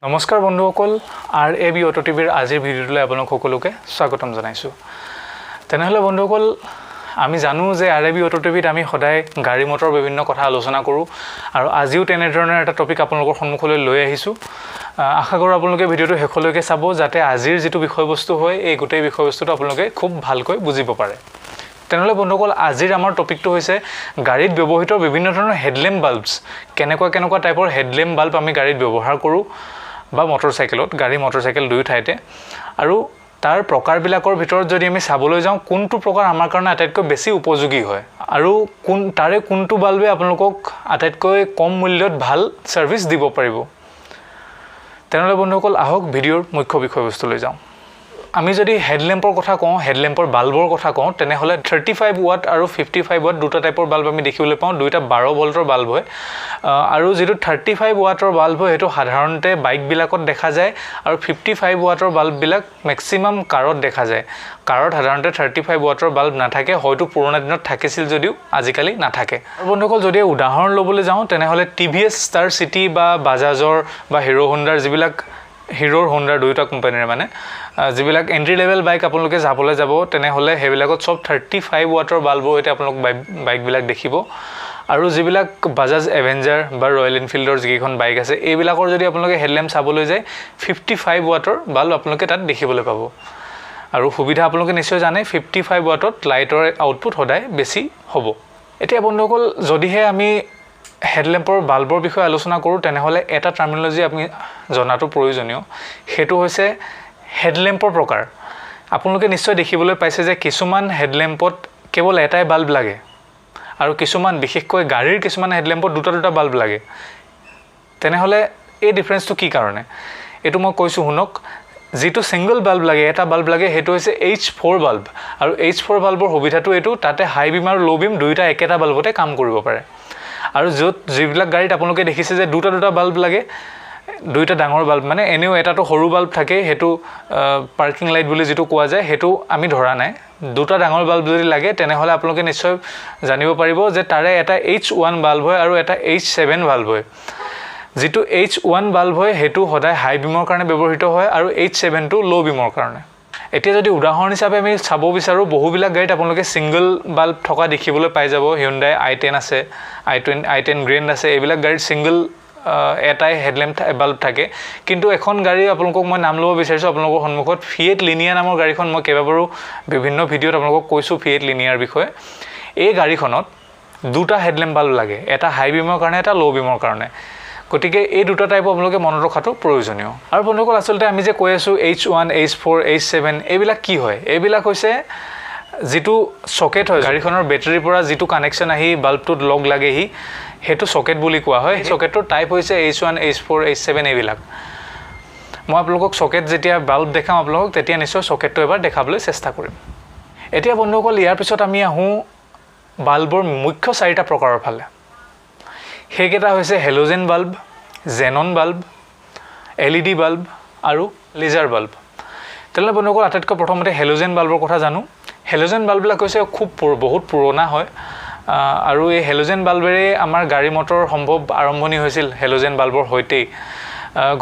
নমস্কাৰ বন্ধুসকল RAB auto টিভিৰ আজিৰ ভিডিঅ'লৈ আপোনালোক সকলোকে স্বাগতম জনাইছো। তেনেহলে বন্ধুসকল আমি জানো যে RAB অটো টিভিত আমি সদায় গাড়ী মটৰ বিভিন্ন কথা আলোচনা কৰো আৰু আজিও তেনে ধৰণৰ এটা টপিক আপোনালোকৰ সন্মুখলৈ লৈ আহিছো। আশা কৰো আপোনালোকে ভিডিঅ'টো শেষলৈকে চাব যাতে আজিৰ যেটো বিষয়বস্তু হয় এই গোটেই বিষয়বস্তুটো আপোনালোকে খুব ভালকৈ বুজিব পাৰে। তেনেহলে বন্ধুসকল আজিৰ আমাৰ টপিকটো হৈছে গাড়ীত ব্যৱহৃত বিভিন্ন ধৰণৰ হেডল্যাম্প বাল্বস কেনেকুৱা টাইপৰ হেডল্যাম্প বাল্ব আমি গাড়ীত ব্যৱহাৰ কৰো বা মটৰসাইকেলত গাড়ী মটৰসাইকেল দুই ঠাইতে আৰু তাৰ প্ৰকাৰবিলাকৰ ভিতৰত যদি আমি চাবলৈ যাওঁ কোনটো প্ৰকাৰ আমাৰ কাৰণে আটাইতকৈ বেছি উপযোগী হয় আৰু কোনটো বাল্বে আপোনালোকক আটাইতকৈ কম মূল্যত ভাল সাৰ্ভিস দিব পাৰিব। তেনেহলে বন্ধুসকল আহক ভিডিঅ'ৰ মুখ্য বিষয়বস্তুলৈ যাওঁ। আমি যদি হেডল্যাম্পৰ কথা কওঁ হেডল্যাম্পৰ বাল্বৰ কথা কওঁ তেনেহলে 35 ওয়াট আৰু 55 ওয়াট দুটা টাইপৰ বাল্ব আমি দেখিবলৈ পাওঁ দুইটা 12 ভোল্টৰ বাল্ব হয় আৰু যেটো 35 ওয়াটৰ বাল্ব হয় এটো সাধাৰণতে বাইক বিলাকত দেখা যায় আৰু 55 ওয়াটৰ বাল্ব বিলাক ম্যাক্সিমাম কাৰত দেখা যায়। কাৰত সাধাৰণতে 35 ওয়াটৰ বাল্ব নাথাকে হয়তো পুৰণা দিনত থাকিছিল যদিও আজিকালি নাথাকে। বন্ধুসকল যদি উদাহৰণ লবলৈ যাওঁ তেনেহলে TVS Star City বা বাজাজৰ বা হিৰো হোণ্ডাৰ যিবিলাক হিৰোৰ হোণ্ডাৰ দুইটা কোম্পানীৰ মানে যিবিলাক এন্ট্ৰি লেভেল বাইক আপোনালোকে যাবলৈ যাব তেনেহলে হেবিলাকত সব 35 ওয়াটৰ বাল্ব হৈতে আপোনালোক বাইক বিলাক দেখিব আৰু যিবিলাক বাজাজ এভেঞ্জাৰ বা ৰয়েল এনফিল্ডৰ যিখন বাইক আছে এইবিলাকৰ যদি আপোনালোকে হেডল্যাম্প চাবলৈ যায় 55 ওয়াটৰ বাল্ব আপোনালোকে তাত দেখিবলৈ পাব আৰু সুবিধা আপোনালোকে নিশ্চয় জানে 55 ওয়াটত লাইটৰ আউটপুট সদায় বেছি হ'ব। এতিয়া বন্ধুসকল যদিহে আমি হেডল্যাম্পৰ বাল্বৰ বিষয়ে আলোচনা কৰো তেনেহলে এটা টাৰ্মিনোলজি আমি জনাটো প্ৰয়োজনীয় হেতু হৈছে হেডল্যাম্পৰ প্ৰকাৰ। আপোনালোকে নিশ্চয় দেখিবলৈ পাইছে যে কিছুমান হেডল্যাম্পত কেৱল এটাই বাল্ব লাগে আৰু কিছুমান বিশেষকৈ গাড়ীৰ কিছুমান হেডল্যাম্পত দুটা বাল্ব লাগে। তেনেহলে এই ডিফাৰেন্সটো কি কাৰণে এটো মই কৈছো শুনক। যেটো সিঙ্গল বাল্ব লাগে এটা বাল্ব লাগে হেতু হৈছে H4 বাল্ব আৰু H4 বাল্বৰ সুবিধাটো এটো তাতে হাই বিম আৰু লো বিম দুইটা একেটা বাল্বতে কাম কৰিব পাৰে আৰু যিবিলাক গাড়ীত আপোনালোকে দেখিছে যে দুটা বাল্ব লাগে দুইটা ডাঙৰ বাল্ব মানে এনেও এটাটো সৰু বাল্ব থাকে হেতু পাৰ্কিং লাইট বুলি যেটো কোৱা যায় হেতু আমি ধৰা নাই দুটা ডাঙৰ বাল্ব যদি লাগে তেনেহলে আপোনালোকে নিশ্চয় জানিব পাৰিব যে তাৰে এটা H1 বাল্ব হয় আৰু এটা H7 বাল্ব হয়। যেটো H1 বাল্ব হয় হেতু সদায় হাই বিমৰ কাৰণে ব্যৱহৃত হয় আৰু H7 টো লো বিমৰ কাৰণে। এতিয়া যদি উদাহৰণ হিচাপে আমি চাব বিচাৰো বহুবিলাক গাড়ীত আপোনালোকে সিঙ্গল বাল্ব থকা দেখিবলৈ পাই যাব Hyundai i10 আছে i10 Grand আছে এইবিলাক গাড়ীত সিঙ্গল এটাই হেডল্যাম্প বাল্ব থাকে কিন্তু এখন গাড়ী আপোনালোকক মই নাম ল'ব বিচাৰিছো আপোনালোকৰ সন্মুখত Fiat Linea নামৰ গাড়ীখন মই কেইবাবাৰো বিভিন্ন ভিডিঅ'ত আপোনালোকক কৈছো Fiat Lineaৰ বিষয়ে। এই গাড়ীখনত দুটা হেডল্যাম্প বাল্ব লাগে এটা হাই বিমৰ কাৰণে এটা লো বিমৰ কাৰণে গতিকে এই দুটা টাইপ আপোনালোকে মনত ৰখাটো প্ৰয়োজনীয়। আৰু বন্ধুসকল আসলতে আমি যে কৈ আছো H1 H4 H7 এইবিলাক কি হয় এইবিলাক হৈছে যেটো সকেট হয় গাড়ীখনৰ বেটাৰীৰ পৰা যেটো কানেকচন আহি বাল্বটোত লগ লাগেহি হেতু সকেট বুলি কোৱা হয়। সকেটৰ টাইপ হৈছে H1 H4 H7 এইবিলাক। মই আপোনালোকক সকেট যেতিয়া বাল্ব দেখাম আপোনালোকক তেতিয়া নিশ্চয় সকেটটো এবাৰ দেখাবলৈ চেষ্টা কৰিম। এতিয়া বন্ধুসকল ইয়াৰ পিছত আমি আহো বাল্বৰ মুখ্য চাৰিটা প্ৰকাৰৰ ফালে। হেকেটা হৈছে halogen bulb xenon bulb LED bulb আৰু লেজাৰ বাল্ব। তেনে বন্ধুসকল আটাইতকৈ প্ৰথমতে হেলোজেন বাল্বৰ কথা জানো। হেলোজেন বাল্ববিলাক হৈছে খুব বহুত পুৰণা হয় আৰু এই হেলোজেন বাল্বেৰে আমাৰ গাড়ী মটৰ সম্ভৱ আৰম্ভণি হৈছিল হেলোজেন বাল্বৰ হৈতেই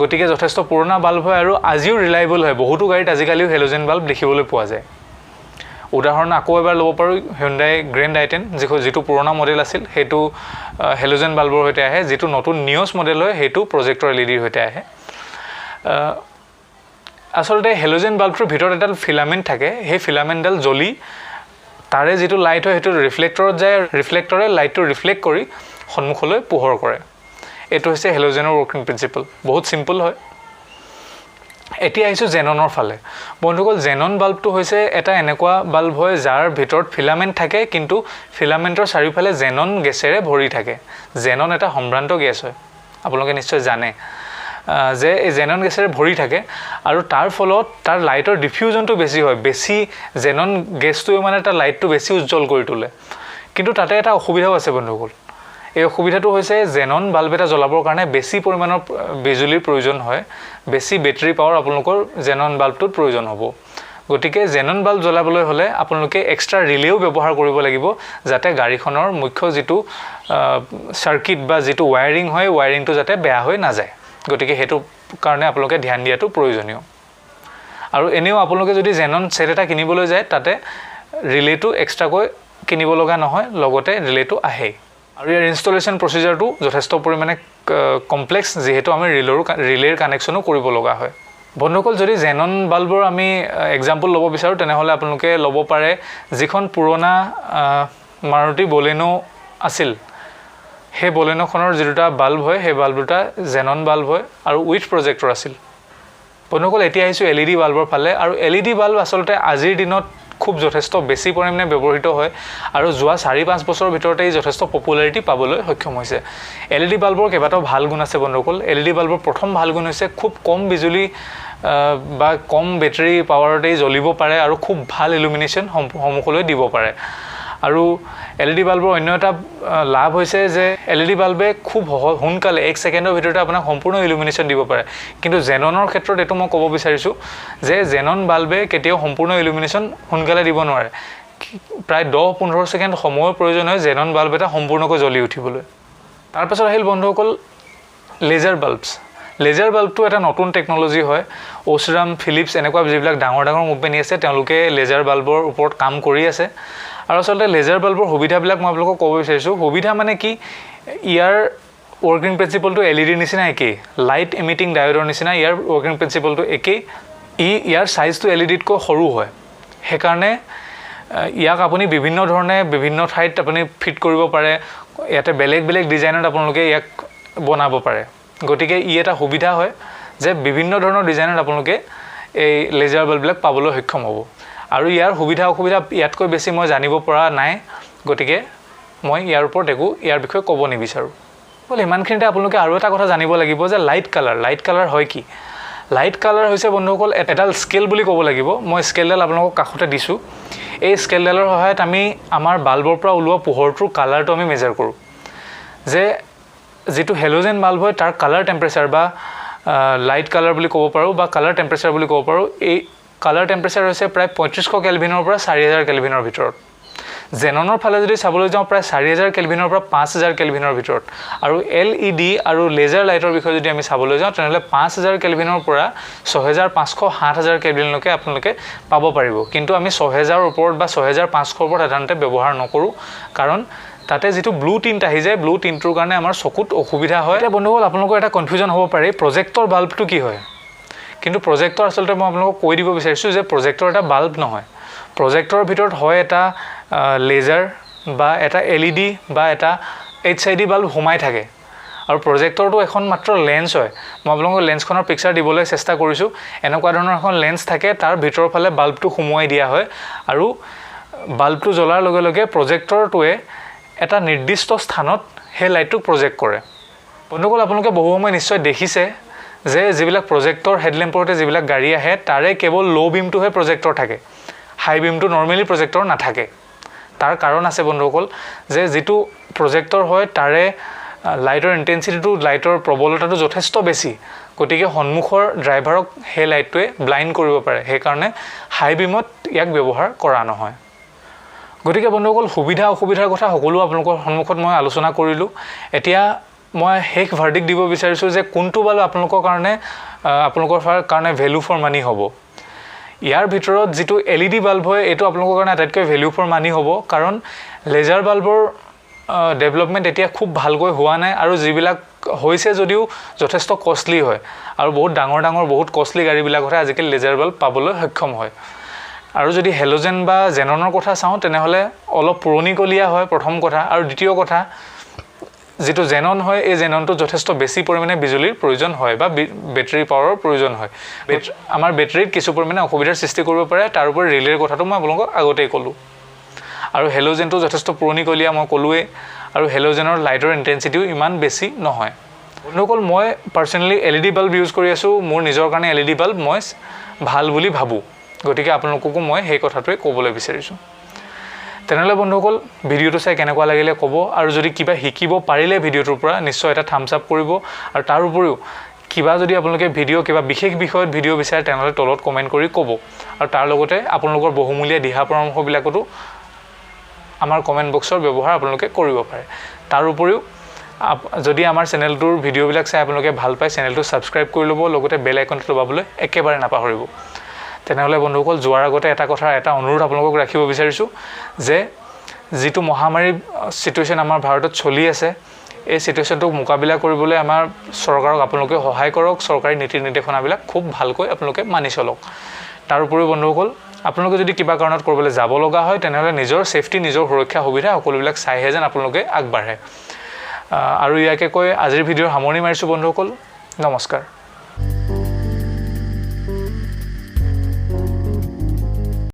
গতিকে যথেষ্ট পুৰণা বাল্ব হয় আৰু আজিও ৰিলায়েবল হয় বহুতো গাড়ীত আজিকালিও হেলোজেন বাল্ব দেখিবলৈ পোৱা যায়। উদাহৰণ আকৌ এবাৰ ল'ব পাৰো Hyundai Grand i10 যেটো পুৰণা মডেল আছিল হেতু হেলোজেন বাল্বৰ হৈতে আহে যেটো নতুন নিউজ মডেল হয় হেতু প্ৰজেক্টৰ LED হৈতে আহে। আসলতে হেলোজেন বাল্বটোৰ ভিতৰত এটা ফিলামেন্ট থাকে হে ফিলামেন্টডাল জ্বলি তাৰে যেটো লাইট হয় হেতু ৰিফ্লেক্টৰত যায় ৰিফ্লেক্টৰে লাইটটো ৰিফ্লেক্ট কৰি সন্মুখলৈ পোহৰ কৰে। এটো হৈছে হেলোজেনৰ ওয়াৰ্কিং প্ৰিন্সিপল বহুত সিম্পল হয়। এতিয়া আহিছো জেননৰ ফালে। বন্ধুসকল জেনন বাল্বটো হৈছে এটা এনেকুৱা বাল্ব হয় যাৰ ভিতৰত ফিলামেন্ট থাকে কিন্তু ফিলামেন্টৰ চাৰিওফালে জেনন গেছেৰে ভৰি থাকে। জেনন এটা সম্ভ্ৰান্ত গেছ হয় আপোনালোকে নিশ্চয় জানে যে এই জেনন গেছেৰে ভৰি থাকে আৰু তাৰ ফলত তাৰ লাইটৰ ডিফিউজনটো বেছি হয় বেছি জেনন গেছটো মানে তাৰ লাইটটো বেছি উজ্জ্বল কৰি তোলে কিন্তু তাতে এটা অসুবিধাও আছে বন্ধুসকল। এই অসুবিধাটো হৈছে জেনন বাল্ব এটা জ্বলাবৰ কাৰণে বেছি পৰিমাণৰ বিজুলীৰ প্ৰয়োজন হয় বেছি বেটাৰী পাৱাৰ আপোনালোকৰ জেনন বাল্বটোত প্ৰয়োজন হ'ব গতিকে জেনন বাল্ব জ্বলাবলৈ হলে আপোনালোকে এক্সট্ৰা ৰিলেও ব্যৱহাৰ কৰিব লাগিব যাতে গাড়ীখনৰ মুখ্য যেটো সাৰ্কিট বা যেটো ওয়্যাৰিং হয় ওয়্যাৰিংটো যাতে বেয়া হৈ না যায় গতিকে সেইটো কাৰণে আপোনালোকে ধ্যান দিয়াটো প্ৰয়োজনীয় আৰু এনেও আপোনালোকে যদি জেনন সেট এটা কিনিবলৈ যায় তাতে ৰিলেটো এক্সট্ৰাকৈ কিনিব লগা নহয় লগতে ৰিলেটো আহে আৰু ইয়াৰ ইনষ্টলেশ্যন প্ৰচিজাৰটো যথেষ্ট পৰিমাণে কমপ্লেক্স যেহেতু আমি ৰিলেৰ কানেকশ্যনো কৰিব লগা হয় বন্ধুসকল যদি জেনন বাল্বৰ আমি এক্সাম্পল ল'ব বিচাৰোঁ তেনেহ'লে আপোনালোকে ল'ব পাৰে যিখন পুৰণা মাৰুতি বলেনো আছিল সেই বলেনোখনৰ যিটা বাল্ব হয় সেই বাল্ব দুটা জেনন বাল্ব হয় আৰু উইথ প্ৰজেক্টৰ আছিল বন্ধুসকল এতিয়া আহিছোঁ LED বাল্বৰ ফালে আৰু LED বাল্ব আচলতে আজিৰ দিনত খুব যথেষ্ট বেছি পৰিমাণে ব্যৱহৃত হয় আৰু যোৱা 4-5 বছৰৰ ভিতৰতে এই যথেষ্ট পপুলাৰিটি পাবলৈ সক্ষম হৈছে LED বাল্বৰ কেইবাটাও ভাল গুণ আছে বন্ধুসকল LED বাল্বৰ প্ৰথম ভাল গুণ হৈছে খুব কম বিজুলী বা কম বেটাৰী পাৱাৰতেই জ্বলিব পাৰে আৰু খুব ভাল ইলুমিনেশ্যন সন্মুখলৈ দিব পাৰে আৰু LED বাল্বৰ অন্য এটা লাভ হৈছে যে LED বাল্বে খুব সোনকালে 1 ছেকেণ্ডৰ ভিতৰতে আপোনাক সম্পূৰ্ণ ইলুমিনেশ্যন দিব পাৰে কিন্তু জেননৰ ক্ষেত্ৰত এটো মই ক'ব বিচাৰিছোঁ যে জেনন বাল্বে কেতিয়াও সম্পূৰ্ণ ইলুমিনেশ্যন সোনকালে দিব নোৱাৰে প্ৰায় 10-15 ছেকেণ্ড সময়ৰ প্ৰয়োজন হয় জেনন বাল্ব এটা সম্পূৰ্ণকৈ জ্বলি উঠিবলৈ তাৰ পাছত আহিল বন্ধুসকল লেজাৰ বাল্বটো এটা নতুন টেকনলজি হয় ওচৰাম ফিলিপছ এনেকুৱা যিবিলাক ডাঙৰ কোম্পানী আছে তেওঁলোকে লেজাৰ বাল্বৰ ওপৰত কাম কৰি আছে আৰু আচলতে লেজাৰ বাল্বৰ সুবিধাবিলাক মই আপোনালোকক ক'ব বিচাৰিছোঁ সুবিধা মানে কি ইয়াৰ ৱৰ্কিং প্ৰিন্সিপলটো LED নিচিনা একেই লাইট এমিটিং ডায়োডৰ নিচিনা ইয়াৰ ৱৰ্কিং প্ৰিন্সিপলটো একেই ইয়াৰ সাইজটো LED-তকৈ সৰু হয় সেইকাৰণে ইয়াক আপুনি বিভিন্ন ধৰণে বিভিন্ন ঠাইত আপুনি ফিট কৰিব পাৰে ইয়াতে বেলেগ ডিজাইনত আপোনালোকে ইয়াক বনাব পাৰে গতিকে এটা সুবিধা হয় যে বিভিন্ন ধৰণৰ ডিজাইনত আপোনালোকে এই লেজাৰ বাল্ববিলাক পাবলৈ সক্ষম হ'ব আৰু ইয়াৰ সুবিধা অসুবিধা ইয়াতকৈ বেছি মই জানিব পৰা নাই গতিকে মই ইয়াৰ ওপৰত ইয়াৰ বিষয়ে ক'ব নিবিচাৰোঁ বলে ইমানখিনিতে আপোনালোকে আৰু এটা কথা জানিব লাগিব যে লাইট কালাৰ হয় কি লাইট কালাৰ হৈছে বন্ধুসকল এডাল স্কেল বুলি ক'ব লাগিব মই স্কেলডাল আপোনালোকক কাষতে দিছোঁ এই স্কেলডালৰ সহায়ত আমি আমাৰ বাল্বৰ পৰা ওলোৱা পোহৰটোৰ কালাৰটো আমি মেজাৰ কৰোঁ যে যেটো হেলোজেন বাল্ব হয় তাৰ কালাৰ টেম্পাৰেচাৰ বা লাইট কালাৰ বুলি ক'ব পাৰোঁ বা কালাৰ টেম্পাৰেচাৰ বুলি ক'ব পাৰোঁ এই কালাৰ টেম্পাৰেচাৰ হৈছে প্ৰায় 3500 কেলভিনৰ পৰা 4000 কেলভিনৰ ভিতৰত জেননৰ ফালে যদি চাবলৈ যাওঁ প্ৰায় 4000 কেলভিনৰ পৰা 5000 কেলভিনৰ ভিতৰত আৰু LED আৰু লেজাৰ লাইটৰ বিষয়ে যদি আমি চাবলৈ যাওঁ তেনেহ'লে 5000 কেলভিনৰ পৰা 6500 7000 কেলভিনলৈকে আপোনালোকে পাব পাৰিব কিন্তু আমি 6000 ওপৰত বা 6500 ওপৰত সাধাৰণতে ব্যৱহাৰ নকৰোঁ কাৰণ তাতে যেটো ব্লু টিন্ট আহি যায় ব্লু টিন্টৰ কাৰণে আমাৰ চকুত অসুবিধা হয় এটা বন্ধুসকল আপোনালোকৰ এটা কনফিউজন হ'ব পাৰে প্ৰজেক্টৰ বাল্বটো কি হয় কিন্তু প্ৰজেক্টৰ আচলতে মই আপোনালোকক কৈ দিব বিচাৰিছোঁ যে প্ৰজেক্টৰ এটা বাল্ব নহয় প্ৰজেক্টৰৰ ভিতৰত হয় এটা লেজাৰ বা এটা LED বা এটা HID বাল্ব সোমাই থাকে আৰু প্ৰজেক্টৰটো এখন মাত্ৰ লেন্স হয় মই আপোনালোকক লেন্সখনৰ পিকচাৰ দিবলৈ চেষ্টা কৰিছোঁ এনেকুৱা ধৰণৰ এখন লেন্স থাকে তাৰ ভিতৰৰ ফালে বাল্বটো সোমোৱাই দিয়া হয় আৰু বাল্বটো জ্বলাৰ লগে লগে প্ৰজেক্টৰটোৱে এটা নিৰ্দিষ্ট স্থানত হে লাইটটো প্ৰজেক্ট কৰে বন্ধুসকল আপোনালোকে বহু সময় নিশ্চয় দেখিছে যে যিবিলাক প্ৰজেক্টৰ হেডলেম্পৰতে যিবিলাক গাড়ী আহে তাৰে কেৱল লো বিমটোহে প্ৰজেক্টৰ থাকে হাই বিমটো নৰ্মেলি প্ৰজেক্টৰ নাথাকে তাৰ কাৰণ আছে বন্ধুসকল যে যেটো প্ৰজেক্টৰ হয় তাৰে লাইটৰ ইন্টেন্সিটিটো লাইটৰ প্ৰবলতাটো যথেষ্ট বেছি গতিকে সন্মুখৰ ড্ৰাইভাৰক হে লাইটটোৱে ব্লাইণ্ড কৰিব পাৰে সেই কাৰণে হাই বিমত ইয়াক ব্যৱহাৰ কৰা নহয় গতিকে বন্ধুসকল সুবিধা অসুবিধাৰ কথা সকলো আপোনালোকৰ সন্মুখত মই আলোচনা কৰিলোঁ এতিয়া মই শেষ ভাৰ্ডিক দিব বিচাৰিছোঁ যে কোনটো বাল্ব আপোনালোকৰ কাৰণে ভ্যালু ফৰ মানি হ'ব ইয়াৰ ভিতৰত যেটো LED বাল্ব হয় এটো আপোনালোকৰ কাৰণে আটাইতকৈ ভ্যালু ফৰ মানি হ'ব কাৰণ লেজাৰ বাল্বৰ ডেভেলপমেন্ট এতিয়া খুব ভালকৈ হোৱা নাই আৰু যিবিলাক হৈছে যদিও যথেষ্ট কষ্টলি হয় আৰু বহুত ডাঙৰ বহুত কষ্টলি গাড়ীবিলাকতে আজিকালি লেজাৰ বাল্ব পাবলৈ সক্ষম হয় আৰু যদি হেলোজেন বা জেননৰ কথা চাওঁ তেনেহ'লে অলপ পুৰণিকলীয়া হয় প্ৰথম কথা আৰু দ্বিতীয় কথা যেটো জেনন হয় এই জেননটো যথেষ্ট বেছি পৰিমাণে বিজুলীৰ প্ৰয়োজন হয় বা বেটাৰী পাৱাৰৰ প্ৰয়োজন হয় আমাৰ বেটাৰীত কিছু পৰিমাণে অসুবিধাৰ সৃষ্টি কৰিব পাৰে তাৰ উপৰি ৰিলেৰ কথাটো মই আপোনালোকক আগতেই ক'লোঁ আৰু হেলোজেনটো যথেষ্ট পুৰণিকলীয়া মই ক'লোৱে আৰু হেলোজেনৰ লাইটৰ ইন্টেন্সিটিও ইমান বেছি নহয় বন্ধুসকল মই পাৰ্সোনালি LED বাল্ব ইউজ কৰি আছোঁ মোৰ নিজৰ কাৰণে LED বাল্ব মই ভাল বুলি ভাবোঁ গতিকে আপোনালোককো মই সেই কথাটোৱে ক'বলৈ বিচাৰিছোঁ তেনেহ'লে বন্ধুসকল ভিডিঅ'টো চাই কেনেকুৱা লাগিলে ক'ব আৰু যদি কিবা শিকিব পাৰিলে ভিডিঅ'টোৰ পৰা নিশ্চয় এটা থাম্বছ আপ কৰিব আৰু তাৰ উপৰিও কিবা যদি আপোনালোকে কিবা বিশেষ বিষয়ত ভিডিঅ' বিচাৰে তেনেহ'লে তলত কমেণ্ট কৰি ক'ব আৰু তাৰ লগতে আপোনালোকৰ বহুমূলীয়া দিহা পৰামৰ্শবিলাকতো আমাৰ কমেণ্ট বক্সৰ ব্যৱহাৰ আপোনালোকে কৰিব পাৰে তাৰ উপৰিও যদি আমাৰ চেনেলটোৰ ভিডিঅ'বিলাক চাই আপোনালোকে ভাল পায় চেনেলটো ছাবস্ক্ৰাইব কৰি ল'ব লগতে বেল আইকনটো দবাবলৈ একেবাৰে নাপাহৰিব তেনেহ'লে বন্ধুসকল যোৱাৰ আগতে এটা অনুৰোধ আপোনালোকক ৰাখিব বিচাৰিছোঁ যে যিটো মহামাৰীৰ সিচুৱেশ্যন আমাৰ ভাৰতত চলি আছে এই সিচুৱেশ্যনটোক মোকাবিলা কৰিবলৈ আমাৰ চৰকাৰক আপোনালোকে সহায় কৰক চৰকাৰী নীতি নিৰ্দেশনাবিলাক খুব ভালকৈ আপোনালোকে মানি চলক তাৰ উপৰিও বন্ধুসকল আপোনালোকে যদি কিবা কাৰণত কৰিবলৈ যাব লগা হয় তেনেহ'লে নিজৰ সেফটি নিজৰ সুৰক্ষা সুবিধা সকলোবিলাক চাইহে যেন আপোনালোকে আগবাঢ়ে আৰু ইয়াকে কৈ আজিৰ ভিডিঅ'ৰ সামৰণি মাৰিছোঁ বন্ধুসকল নমস্কাৰ